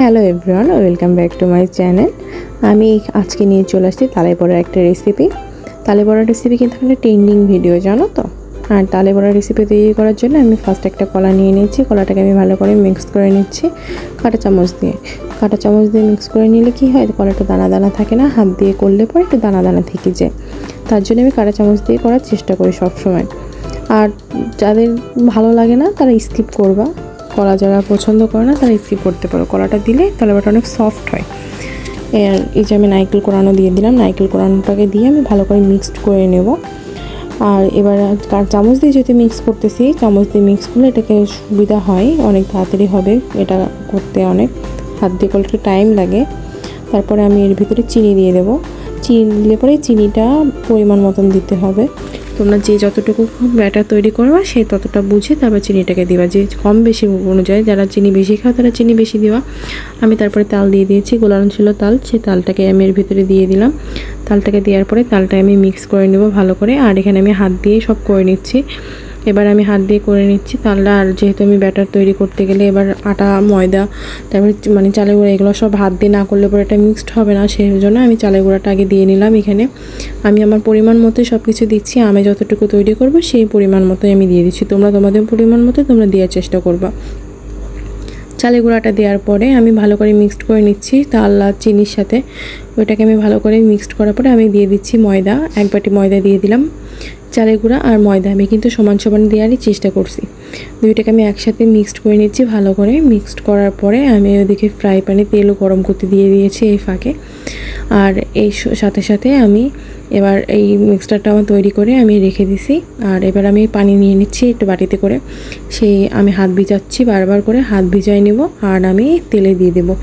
Hello everyone, welcome back to my channel. আমি আজকে নিয়ে চলে আসছি তালে বড়ার একটা রেসিপি। তালে বড়ার রেসিপি কিন্তু একটা ট্রেন্ডিং ভিডিও, জানো তো। আর তালে বড়ার রেসিপি তৈরি করার জন্য আমি ফার্স্ট একটা কলা নিয়ে নিয়েছি। কলাটাকে আমি ভালো করে মিক্স করে নিচ্ছি কাঁটা চামচ দিয়ে। কাঁটা চামচ দিয়ে মিক্স করে নিলে কি হয়, কলাটা দানা দানা থাকে না, হাত দিয়ে করলে পরে একটু দানা দানা থেকে যায়। তার জন্য আমি কাঁটা চামচ দিয়ে করার চেষ্টা করি সবসময়। আর যাদের ভালো লাগে না তারা স্কিপ করবা, কলা যারা পছন্দ করে না তারা স্কিপ করতে পারো। কলাটা দিলে তাহলে ওটা অনেক সফট হয়। আর এই যে আমি নারকেল কোরানো দিয়ে দিলাম, নারকেল কোরানোটাকে দিয়ে আমি ভালো করে মিক্সড করে নেব। আর এবার চামচ দিয়ে যেহেতু মিক্স করতেছি, চামচ দিয়ে মিক্স করলে এটাকে সুবিধা হয়, অনেক তাড়াতাড়ি হবে এটা করতে। অনেক হাত দিয়ে করলে একটু টাইম লাগে। তারপরে আমি এর ভিতরে চিনি দিয়ে দেবো। চিনি দিলে পরে চিনিটা পরিমাণ মতন দিতে হবে। তোমরা যে যতটুকু ব্যাটার তৈরি করবা সেই ততটা বুঝে তারপর চিনিটাকে দিবা, যে কম বেশি অনুযায়ী। যারা চিনি বেশি খাও তারা চিনি বেশি দিবা। আমি তারপরে তাল দিয়ে দিয়েছি, গোলানো ছিল তাল, সেই তালটাকে আমি এর ভিতরে দিয়ে দিলাম। তালটাকে দেওয়ার পরে তালটা আমি মিক্স করে নেব ভালো করে। আর এখানে আমি হাত দিয়ে সব করে নিচ্ছি। এবার আমি হাত দিয়ে করে নিচ্ছি তালটা। আর যেহেতু আমি ব্যাটার তৈরি করতে গেলে এবার আটা, ময়দা, তারপরে চালের গুঁড়া, এগুলো সব হাত দিয়ে না করলে পরে এটা মিক্সড হবে না, সেই জন্য আমি চালের গুঁড়াটা আগে দিয়ে নিলাম। এখানে আমি আমার পরিমাণ মতোই সব কিছু দিচ্ছি। আমি যতটুকু তৈরি করব সেই পরিমাণ মতোই আমি দিয়ে দিচ্ছি। তোমরা তোমাদের পরিমাণ মতো তোমরা দেওয়ার চেষ্টা করবা। চালের গুঁড়াটা দেওয়ার পরে আমি ভালো করে মিক্সড করে নিচ্ছি তাল আর চিনির সাথে। ওইটাকে আমি ভালো করে মিক্সড করার পরে আমি দিয়ে দিচ্ছি ময়দা। এক বাটি ময়দা দিয়ে দিলাম। চালের গুঁড়া আর ময়দা আমি কিন্তু সমান সমান দেওয়ারই চেষ্টা করছি। দুইটাকে আমি একসাথে মিক্সড করে নিচ্ছি ভালো করে। মিক্সড করার পরে আমি ওদিকে ফ্রাই প্যানে তেলও গরম করতে দিয়ে দিয়েছি এই ফাঁকে। আর এই সাথে সাথে আমি এবার এই মিক্সচারটা আমার তৈরি করে আমি রেখে দিছি। আর এবার আমি পানি নিয়ে নিচ্ছি একটু বাটিতে করে। সেই আমি হাত ভিজাচ্ছি, বারবার করে হাত ভিজাই নেব। আর আমি তেলে দিয়ে দেবো।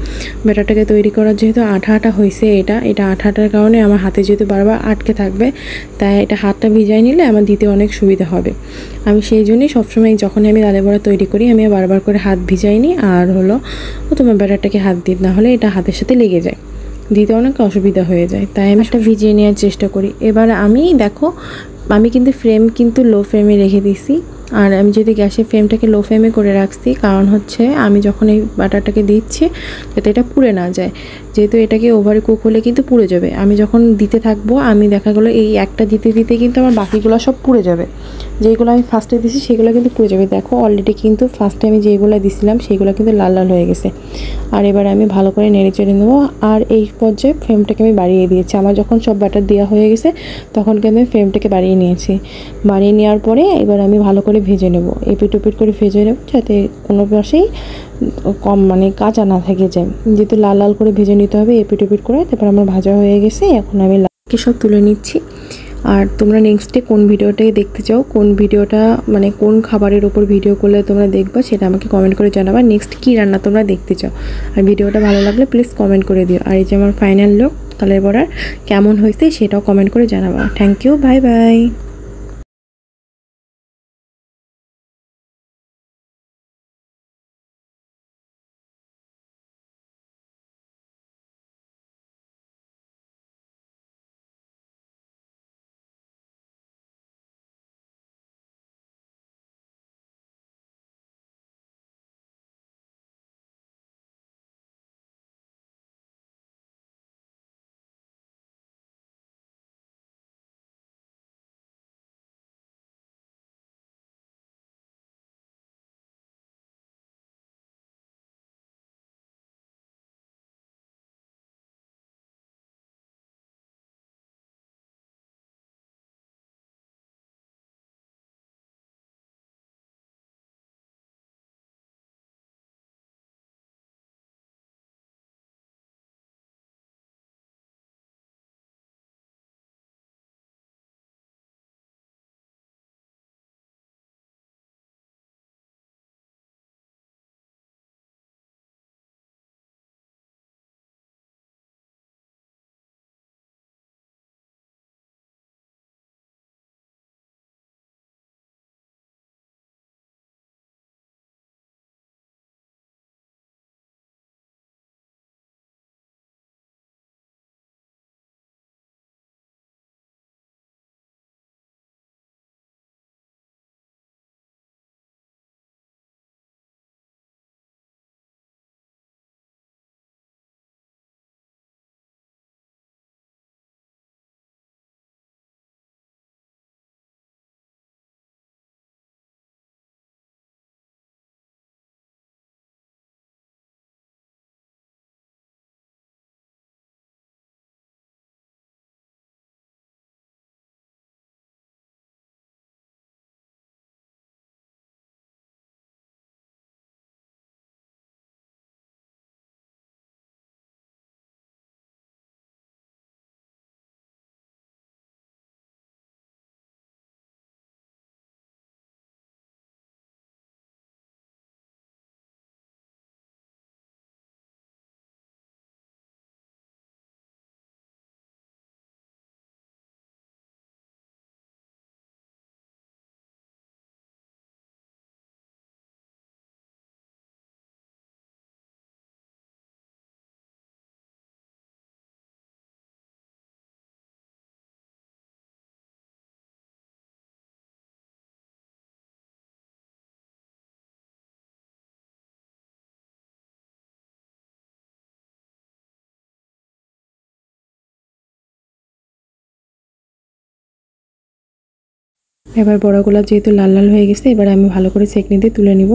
ব্যাটারটাকে তৈরি করার যেহেতু আঠা আঠা হয়েছে, এটা আঠা আঠার কারণে আমার হাতে যেহেতু বারবার আটকে থাকবে, তাই এটা হাতটা ভিজাই নিলে আমার দিতে অনেক সুবিধা হবে। আমি সেই জন্যই সবসময় যখন আমি তালে বড়া তৈরি করি আমি বারবার করে হাত ভিজাই নিই। আর হলো তোমার ব্যাটারটাকে হাত দিই, না হলে এটা হাতের সাথে লেগে যায়, দিতে অনেক অসুবিধা হয়ে যায়, তাই আমি একটা ভিজিয়ে নেওয়ার চেষ্টা করি। এবার আমি দেখো, আমি কিন্তু ফ্লেম কিন্তু লো ফ্লেমে রেখে দিছি। আর আমি যদি গ্যাসের ফ্লেমটাকে লো ফ্লেমে করে রাখছি, কারণ হচ্ছে আমি যখন এই বাটারটাকে দিচ্ছি যাতে এটা পুড়ে না যায়। যেহেতু এটাকে ওভার কুক হলে কিন্তু পুড়ে যাবে। আমি যখন দিতে থাকবো, আমি দেখা গেলো এই একটা দিতে দিতে কিন্তু আমার বাকিগুলো সব পুড়ে যাবে। যেইগুলো আমি ফার্স্টে দিছি সেগুলো কিন্তু পুড়ে যাবে। দেখো অলরেডি কিন্তু ফার্স্টে আমি যেইগুলো দিছিলাম সেইগুলো কিন্তু লাল লাল হয়ে গেছে। আর এবার আমি ভালো করে নেড়ে চেড়ে নেবো। আর এই পর্যায়ে ফ্লেমটাকে আমি বাড়িয়ে দিয়েছি। আমার যখন সব ব্যাটার দেওয়া হয়ে গেছে তখন কিন্তু আমি ফ্লেমটাকে বাড়িয়ে নিয়েছি। বাড়িয়ে নেওয়ার পরে এবার আমি ভালো করে ভেজে নেব, এপিট ওপিট করে ভেজে নেব, যাতে কোনো পাশেই কম কাঁচা না থেকে যায়। যেহেতু লাল লাল করে ভেজে নিতে হবে এপিট ওপিট করে। তারপর আমার ভাজা হয়ে গেছে, এখন আমি সব তুলে নিচ্ছি। আর তোমরা নেক্সটে কোন ভিডিওটাকে দেখতে চাও, কোন ভিডিওটা কোন খাবারের ওপর ভিডিও করলে তোমরা দেখবা, সেটা আমাকে কমেন্ট করে জানাবা। নেক্সট কী রান্না তোমরা দেখতে চাও। আর ভিডিওটা ভালো লাগলে প্লিজ কমেন্ট করে দিও। আর এই যে আমার ফাইনাল লুক তালের বড়ার কেমন হয়েছে সেটাও কমেন্ট করে জানাবা। Thank you, bye bye. এবার বড়াগুলো যেহেতু লাল লাল হয়ে গেছে, এবার আমি ভালো করে ছেঁকনি দিয়ে তুলে নিব।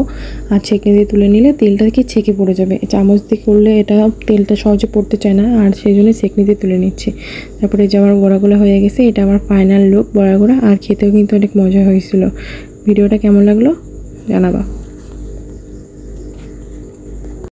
আর ছেঁকনি দিয়ে তুলে নিলে তেলটা কি ছেঁকে পড়ে যাবে, চামচ দিয়ে করলে এটা তেলটা সহজে পড়তে চায় না, আর সেই জন্য ছেঁকনি দিয়ে তুলে নিচ্ছি। তারপরে এই যে আমার বড়াগুলো হয়ে গেছে, এটা আমার ফাইনাল লুক বড়াগুলো। আর খেতেও কিন্তু অনেক মজা হয়েছিল। ভিডিওটা কেমন লাগলো জানাবা।